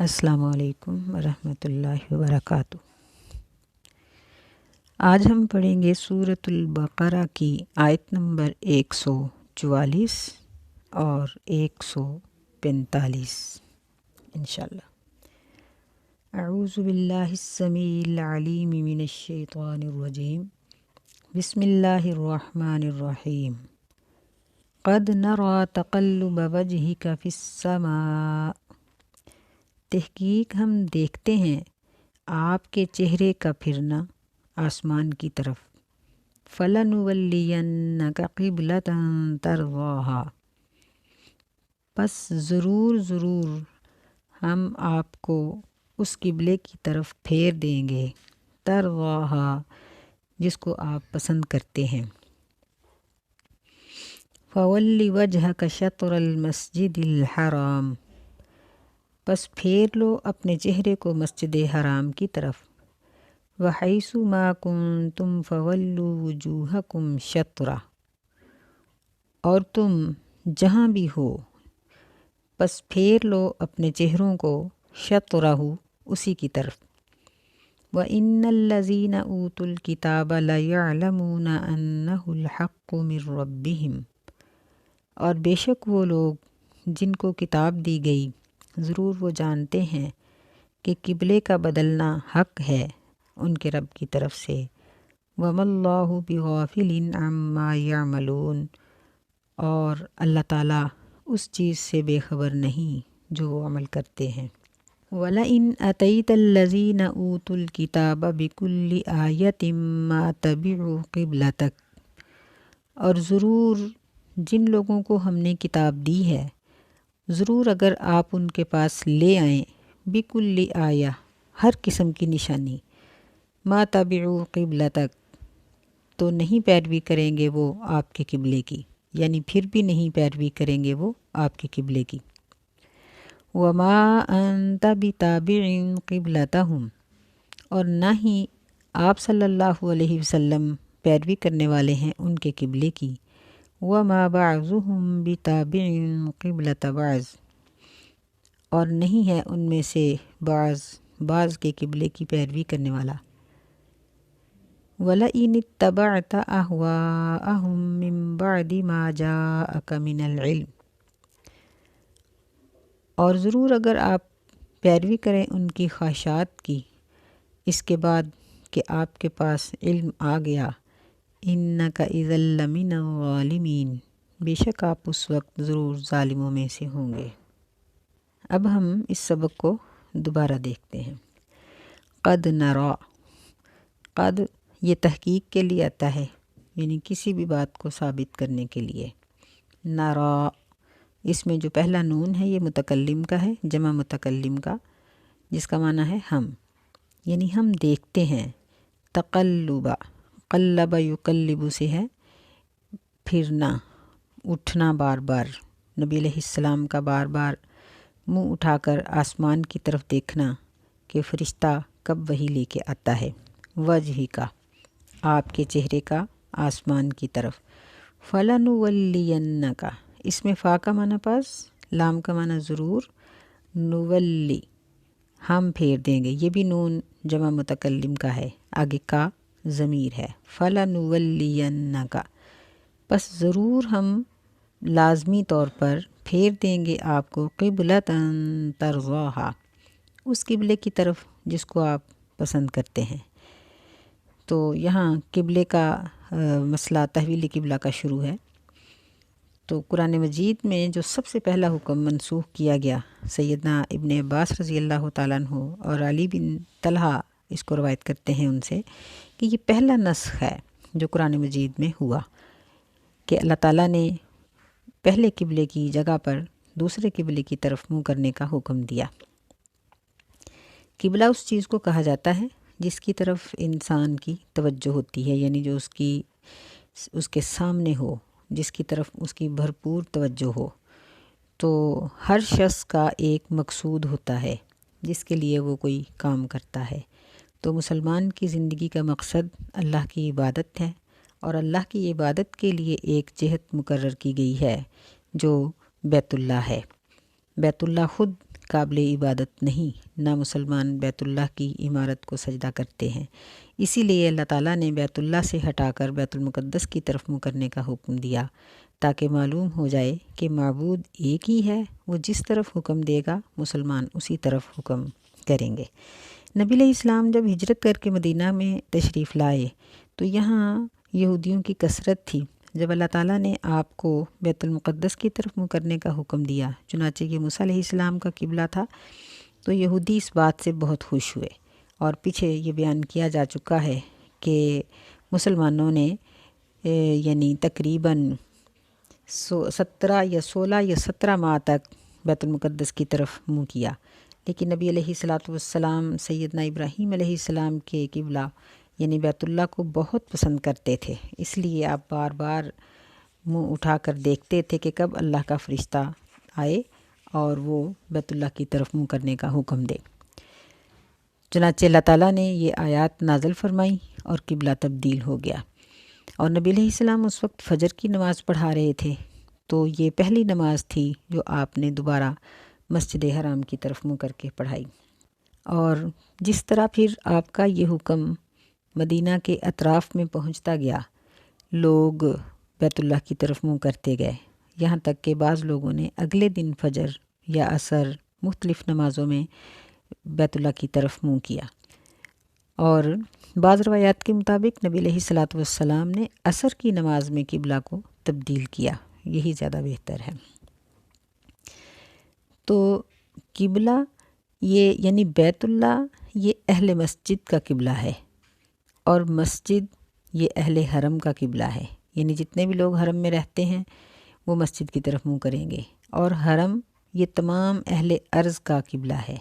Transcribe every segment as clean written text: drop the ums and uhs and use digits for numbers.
السلام علیکم ورحمۃ اللہ وبرکاتہ۔ آج ہم پڑھیں گے سورۃ البقرہ کی آیت نمبر 144 اور 145 انشاءاللہ۔ اعوذ باللہ السمیع العلیم من الشیطان الرجیم، بسم اللہ الرحمن الرحیم۔ قد نری تقلب وجہک فی السماء، تحقیق ہم دیکھتے ہیں آپ کے چہرے کا پھرنا آسمان کی طرف۔ فَلَنُوَلِّيَنَّكَ قِبْلَةً تَرْضَاهَا، پس ضرور ہم آپ کو اس قبلے کی طرف پھیر دیں گے، تَرْضَاهَا، جس کو آپ پسند کرتے ہیں۔ فَوَلِّ وَجْهَكَ شَطْرَ الْمَسْجِدِ الْحَرَامِ، پس پھیر لو اپنے چہرے کو مسجد حرام کی طرف۔ وَحَيْثُ مَا كُنْتُمْ فَوَلُّوا وُجُوهَكُمْ شَطْرَهُ، اور تم جہاں بھی ہو پس پھیر لو اپنے چہروں کو شطرہ، اسی کی طرف۔ وَإِنَّ الَّذِينَ أُوتُوا الْكِتَابَ لَيَعْلَمُونَ أَنَّهُ الْحَقُّ مِنْ رَبِّهِمْ، اور بے شک وہ لوگ جن کو کتاب دی گئی ضرور وہ جانتے ہیں کہ قبلے کا بدلنا حق ہے ان کے رب کی طرف سے۔ وَمَا اللَّهُ بِغَافِلٍ عَمَّا يَعْمَلُونَ، اور اللہ تعالیٰ اس چیز سے بے خبر نہیں جو وہ عمل کرتے ہیں۔ وَلَئِنْ أَتَيْتَ الَّذِينَ أُوتُوا الْكِتَابَ بِكُلِّ آيَةٍ مَا تَبِعُوا قِبْلَتَكَ، اور ضرور جن لوگوں کو ہم نے کتاب دی ہے ضرور اگر آپ ان کے پاس لے آئیں بِكُلِّ آیہ، ہر قسم کی نشانی، ما تَبِعُوا قِبْلَتَكَ، تو نہیں پیروی کریں گے وہ آپ کے قبلے کی، یعنی پھر بھی نہیں پیروی کریں گے وہ آپ کے قبلے کی۔ وَمَا أَنْتَ بِتَابِعٍ قِبْلَتَهُمْ، اور نہ ہی آپ صلی اللہ علیہ وسلم پیروی کرنے والے ہیں ان کے قبلے کی۔ وَمَا بَعْضُهُمْ بِتَابِعٍ قِبْلَةَ بَعْضٍ، اور نہیں ہے ان میں سے بعض کے قبلے کی پیروی کرنے والا۔ وَلَئِنِ اتَّبَعْتَ أَهْوَاءَهُمْ مِنْ بَعْدِ مَا جَاءَكَ مِنَ الْعِلْمِ، اور ضرور اگر آپ پیروی کریں ان کی خواہشات کی اس کے بعد کہ آپ کے پاس علم آ گیا، إِنَّكَ إِذًا لَّمِنَ الظَّالِمِينَ، بے شک آپ اس وقت ضرور ظالموں میں سے ہوں گے۔ اب ہم اس سبق کو دوبارہ دیکھتے ہیں۔ قد نرا، قد یہ تحقیق کے لیے آتا ہے، یعنی کسی بھی بات کو ثابت کرنے کے لیے۔ نرا، اس میں جو پہلا نون ہے یہ متکلم کا ہے، جمع متکلم کا، جس کا معنی ہے ہم، یعنی ہم دیکھتے ہیں۔ تقلبا، قلب یقلب سے ہے پھرنا، اٹھنا، بار بار نبی علیہ السلام کا بار بار منہ اٹھا کر آسمان کی طرف دیکھنا کہ فرشتہ کب وحی لے کے آتا ہے۔ وجہ کا، آپ کے چہرے کا آسمان کی طرف۔ فَلَنُوَلِّيَنَّكَ، اس میں فا کا معنی پاس، لام کا معنی ضرور، نولی ہم پھیر دیں گے، یہ بھی نون جمع متکلم کا ہے، آگے کا ضمیر ہے۔ فَلَنُوَلِّيَنَّكَ، پس ضرور ہم لازمی طور پر پھیر دیں گے آپ کو قِبْلَةً تَرْضَاهَا، اس قبلے کی طرف جس کو آپ پسند کرتے ہیں۔ تو یہاں قبلے کا مسئلہ تحویل قبلہ کا شروع ہے۔ تو قرآن مجید میں جو سب سے پہلا حکم منسوخ کیا گیا، سیدنا ابن عباس رضی اللہ تعالیٰ عنہ اور علی بن طلحہ اس کو روایت کرتے ہیں ان سے کہ یہ پہلا نسخ ہے جو قرآن مجید میں ہوا کہ اللہ تعالیٰ نے پہلے قبلے کی جگہ پر دوسرے قبلے کی طرف منہ کرنے کا حکم دیا۔ قبلہ اس چیز کو کہا جاتا ہے جس کی طرف انسان کی توجہ ہوتی ہے، یعنی جو اس کے سامنے ہو، جس کی طرف اس کی بھرپور توجہ ہو۔ تو ہر شخص کا ایک مقصود ہوتا ہے جس کے لیے وہ کوئی کام کرتا ہے۔ تو مسلمان کی زندگی کا مقصد اللہ کی عبادت ہے، اور اللہ کی عبادت کے لیے ایک جہت مقرر کی گئی ہے جو بیت اللہ ہے۔ بیت اللہ خود قابل عبادت نہیں، نہ مسلمان بیت اللہ کی عمارت کو سجدہ کرتے ہیں۔ اسی لیے اللہ تعالیٰ نے بیت اللہ سے ہٹا کر بیت المقدس کی طرف منہ کرنے کا حکم دیا، تاکہ معلوم ہو جائے کہ معبود ایک ہی ہے، وہ جس طرف حکم دے گا مسلمان اسی طرف حکم کریں گے۔ نبی علیہ السلام جب ہجرت کر کے مدینہ میں تشریف لائے تو یہاں یہودیوں کی کثرت تھی۔ جب اللہ تعالیٰ نے آپ کو بیت المقدس کی طرف منہ کرنے کا حکم دیا، چنانچہ یہ موسیٰ علیہ السلام کا قبلہ تھا، تو یہودی اس بات سے بہت خوش ہوئے۔ اور پیچھے یہ بیان کیا جا چکا ہے کہ مسلمانوں نے یعنی تقریباً 16 یا 17 ماہ تک بیت المقدس کی طرف منہ کیا، لیکن نبی علیہ الصلاۃ والسلام سیدنا ابراہیم علیہ السلام کے قبلہ یعنی بیت اللہ کو بہت پسند کرتے تھے، اس لیے آپ بار بار منہ اٹھا کر دیکھتے تھے کہ کب اللہ کا فرشتہ آئے اور وہ بیت اللہ کی طرف منہ کرنے کا حکم دے۔ چنانچہ اللہ تعالیٰ نے یہ آیات نازل فرمائی اور قبلہ تبدیل ہو گیا، اور نبی علیہ السلام اس وقت فجر کی نماز پڑھا رہے تھے، تو یہ پہلی نماز تھی جو آپ نے دوبارہ مسجد حرام کی طرف منہ کر کے پڑھائی۔ اور جس طرح پھر آپ کا یہ حکم مدینہ کے اطراف میں پہنچتا گیا، لوگ بیت اللہ کی طرف منہ کرتے گئے، یہاں تک کہ بعض لوگوں نے اگلے دن فجر یا عصر مختلف نمازوں میں بیت اللہ کی طرف منہ کیا۔ اور بعض روایات کے مطابق نبی علیہ الصلاۃ والسلام نے عصر کی نماز میں قبلہ کو تبدیل کیا، یہی زیادہ بہتر ہے۔ تو قبلہ یہ یعنی بیت اللہ یہ اہل مسجد کا قبلہ ہے، اور مسجد یہ اہل حرم کا قبلہ ہے، یعنی جتنے بھی لوگ حرم میں رہتے ہیں وہ مسجد کی طرف منہ کریں گے، اور حرم یہ تمام اہل ارض کا قبلہ ہے۔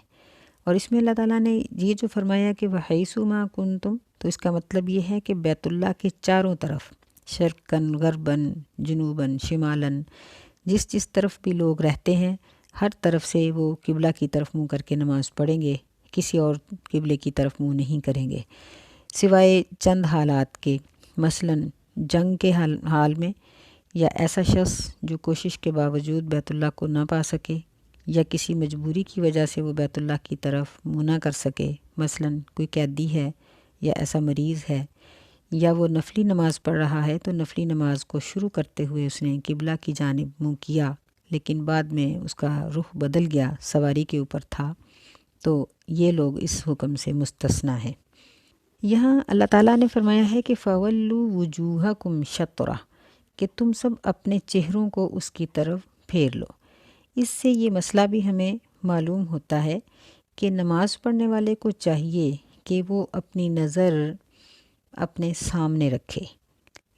اور اس میں اللہ تعالیٰ نے یہ جو فرمایا کہ وَحَيْثُ مَا كُنْتُمْ، تو اس کا مطلب یہ ہے کہ بیت اللہ کے چاروں طرف، شرقاً غرباً جنوباً شمالاً، جس طرف بھی لوگ رہتے ہیں ہر طرف سے وہ قبلہ کی طرف منہ کر کے نماز پڑھیں گے، کسی اور قبلے کی طرف منہ نہیں کریں گے، سوائے چند حالات کے، مثلاً جنگ کے حال میں، یا ایسا شخص جو کوشش کے باوجود بیت اللہ کو نہ پا سکے، یا کسی مجبوری کی وجہ سے وہ بیت اللہ کی طرف منہ نہ کر سکے، مثلاً کوئی قیدی ہے یا ایسا مریض ہے، یا وہ نفلی نماز پڑھ رہا ہے تو نفلی نماز کو شروع کرتے ہوئے اس نے قبلہ کی جانب منہ کیا لیکن بعد میں اس کا رخ بدل گیا، سواری کے اوپر تھا، تو یہ لوگ اس حکم سے مستثنیٰ ہیں۔ یہاں اللہ تعالیٰ نے فرمایا ہے کہ فَوَلُّوا وُجُوهَكُمْ شَطْرَهُ، کہ تم سب اپنے چہروں کو اس کی طرف پھیر لو۔ اس سے یہ مسئلہ بھی ہمیں معلوم ہوتا ہے کہ نماز پڑھنے والے کو چاہیے کہ وہ اپنی نظر اپنے سامنے رکھے،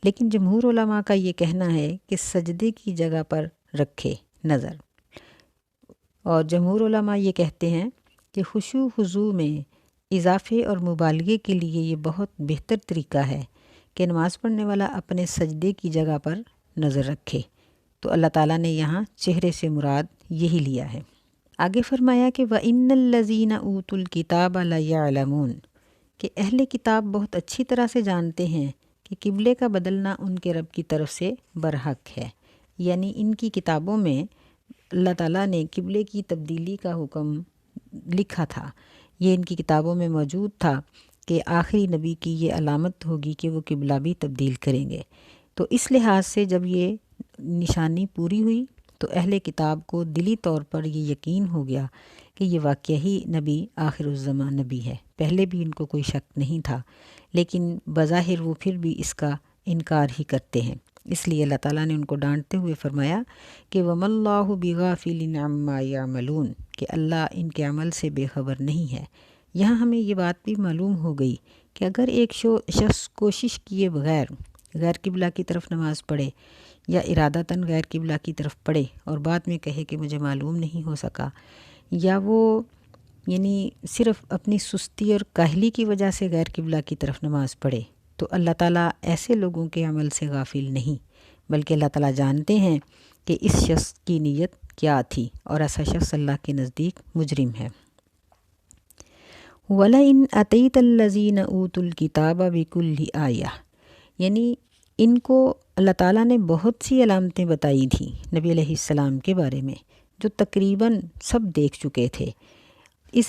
لیکن جمہور علماء کا یہ کہنا ہے کہ سجدے کی جگہ پر رکھے نظر، اور جمہور علماء یہ کہتے ہیں کہ خشوع خضوع میں اضافے اور مبالغے کے لیے یہ بہت بہتر طریقہ ہے کہ نماز پڑھنے والا اپنے سجدے کی جگہ پر نظر رکھے۔ تو اللہ تعالیٰ نے یہاں چہرے سے مراد یہی لیا ہے۔ آگے فرمایا کہ وَإِنَّ الَّذِينَ أُوتُوا الْكِتَابَ لَيَعْلَمُونَ، کہ اہل کتاب بہت اچھی طرح سے جانتے ہیں کہ قبلے کا بدلنا ان کے رب کی طرف سے برحق ہے، یعنی ان کی کتابوں میں اللہ تعالیٰ نے قبلے کی تبدیلی کا حکم لکھا تھا، یہ ان کی کتابوں میں موجود تھا کہ آخری نبی کی یہ علامت ہوگی کہ وہ قبلہ بھی تبدیل کریں گے۔ تو اس لحاظ سے جب یہ نشانی پوری ہوئی تو اہل کتاب کو دلی طور پر یہ یقین ہو گیا کہ یہ واقعی ہی نبی آخر الزمان نبی ہے۔ پہلے بھی ان کو کوئی شک نہیں تھا، لیکن بظاہر وہ پھر بھی اس کا انکار ہی کرتے ہیں، اس لیے اللہ تعالیٰ نے ان کو ڈانٹتے ہوئے فرمایا کہ وَمَا اللَّهُ بِغَافِلٍ عَمَّا يَعْمَلُونَ، کہ اللہ ان کے عمل سے بے خبر نہیں ہے۔ یہاں ہمیں یہ بات بھی معلوم ہو گئی کہ اگر ایک شخص کوشش کیے بغیر غیر قبلہ کی طرف نماز پڑھے یا ارادتاً غیر قبلہ کی طرف پڑھے اور بعد میں کہے کہ مجھے معلوم نہیں ہو سکا، یا وہ یعنی صرف اپنی سستی اور کاہلی کی وجہ سے غیر قبلہ کی طرف نماز پڑھے، تو اللہ تعالیٰ ایسے لوگوں کے عمل سے غافل نہیں، بلکہ اللہ تعالیٰ جانتے ہیں کہ اس شخص کی نیت کیا تھی، اور ایسا شخص اللہ کے نزدیک مجرم ہے۔ وَلَئِنْ أَتَيْتَ الَّذِينَ أُوتُوا الْكِتَابَ بِكُلِّ آیَةٍ، یعنی ان کو اللہ تعالیٰ نے بہت سی علامتیں بتائی تھیں نبی علیہ السلام کے بارے میں، جو تقریباً سب دیکھ چکے تھے،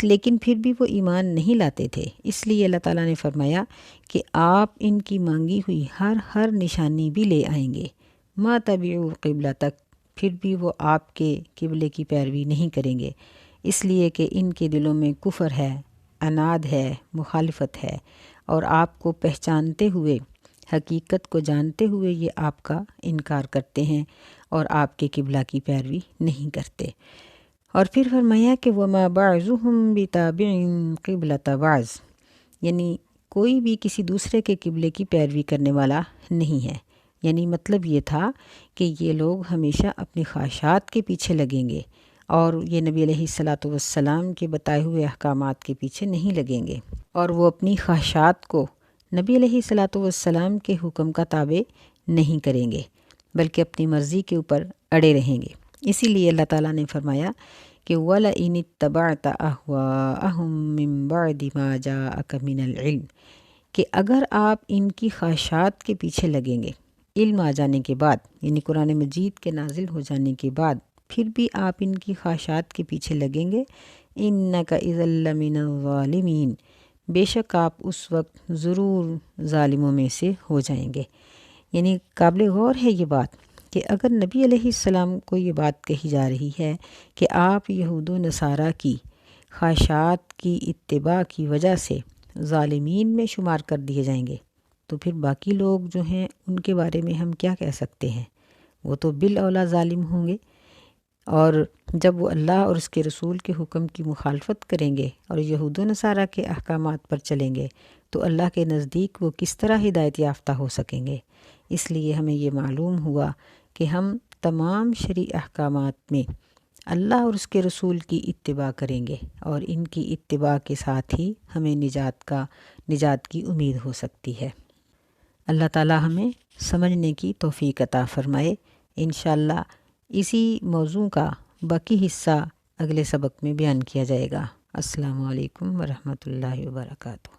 لیکن پھر بھی وہ ایمان نہیں لاتے تھے۔ اس لیے اللہ تعالیٰ نے فرمایا کہ آپ ان کی مانگی ہوئی ہر نشانی بھی لے آئیں گے، ما تبعوا قبلتک، پھر بھی وہ آپ کے قبلے کی پیروی نہیں کریں گے، اس لیے کہ ان کے دلوں میں کفر ہے، عناد ہے، مخالفت ہے، اور آپ کو پہچانتے ہوئے، حقیقت کو جانتے ہوئے یہ آپ کا انکار کرتے ہیں اور آپ کے قبلہ کی پیروی نہیں کرتے۔ اور پھر فرمایا کہ وما بعضهم بتابع قبلۃ بعض، یعنی کوئی بھی کسی دوسرے کے قبلے کی پیروی کرنے والا نہیں ہے۔ یعنی مطلب یہ تھا کہ یہ لوگ ہمیشہ اپنی خواہشات کے پیچھے لگیں گے اور یہ نبی علیہ الصلاۃ والسلام کے بتائے ہوئے احکامات کے پیچھے نہیں لگیں گے، اور وہ اپنی خواہشات کو نبی علیہ الصلاۃ والسلام کے حکم کا تابع نہیں کریں گے، بلکہ اپنی مرضی کے اوپر اڑے رہیں گے۔ اسی لیے اللہ تعالیٰ نے فرمایا کہ وَلَئِنِ اتَّبَعْتَ أَهْوَاءَهُم مِّن بَعْدِ مَا جَاءَكَ مِنَ الْعِلْمِ، کہ اگر آپ ان کی خواہشات کے پیچھے لگیں گے علم آ جانے کے بعد، یعنی قرآن مجید کے نازل ہو جانے کے بعد پھر بھی آپ ان کی خواہشات کے پیچھے لگیں گے، إِنَّكَ إِذًا لَّمِنَ الظَّالِمِينَ، بے شک آپ اس وقت ضرور ظالموں میں سے ہو جائیں گے۔ یعنی قابل غور ہے یہ بات کہ اگر نبی علیہ السلام کو یہ بات کہی جا رہی ہے کہ آپ یہود و نصارہ کی خواہشات کی اتباع کی وجہ سے ظالمین میں شمار کر دیے جائیں گے، تو پھر باقی لوگ جو ہیں ان کے بارے میں ہم کیا کہہ سکتے ہیں؟ وہ تو بالاولیٰ ظالم ہوں گے، اور جب وہ اللہ اور اس کے رسول کے حکم کی مخالفت کریں گے اور یہود و نصارہ کے احکامات پر چلیں گے تو اللہ کے نزدیک وہ کس طرح ہدایت یافتہ ہو سکیں گے؟ اس لیے ہمیں یہ معلوم ہوا کہ ہم تمام شرعی احکامات میں اللہ اور اس کے رسول کی اتباع کریں گے، اور ان کی اتباع کے ساتھ ہی ہمیں نجات کی امید ہو سکتی ہے۔ اللہ تعالیٰ ہمیں سمجھنے کی توفیق عطا فرمائے۔ انشاءاللہ اسی موضوع کا باقی حصہ اگلے سبق میں بیان کیا جائے گا۔ السلام علیکم ورحمۃ اللہ وبرکاتہ۔